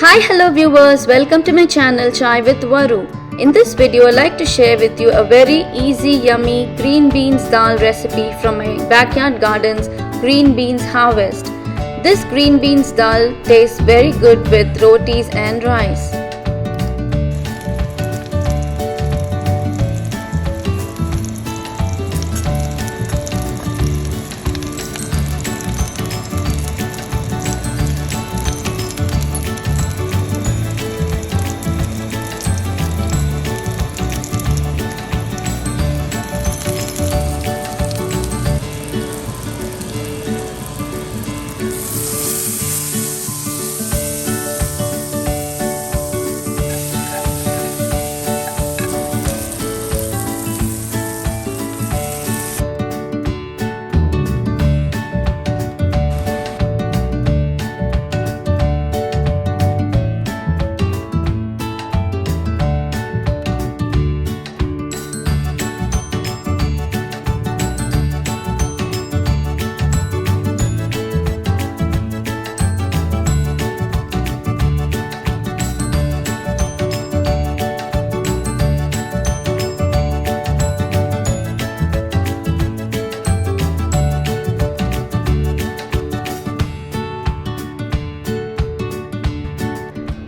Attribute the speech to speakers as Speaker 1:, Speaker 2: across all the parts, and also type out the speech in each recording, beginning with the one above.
Speaker 1: Hello viewers, welcome to my channel Chai with Varu. In this video, I'd like to share with you a very easy, yummy green beans dal recipe from my backyard garden's green beans harvest. This green beans dal tastes very good with rotis and rice.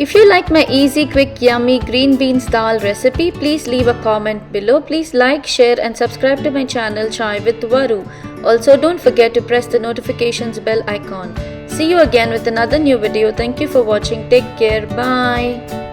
Speaker 1: If you like my easy, quick, yummy green beans dal recipe, please leave a comment below. Please like, share and subscribe to my channel Chai with Varu. Also, don't forget to press the notifications bell icon. See you again with another new video. Thank you for watching. Take care. Bye.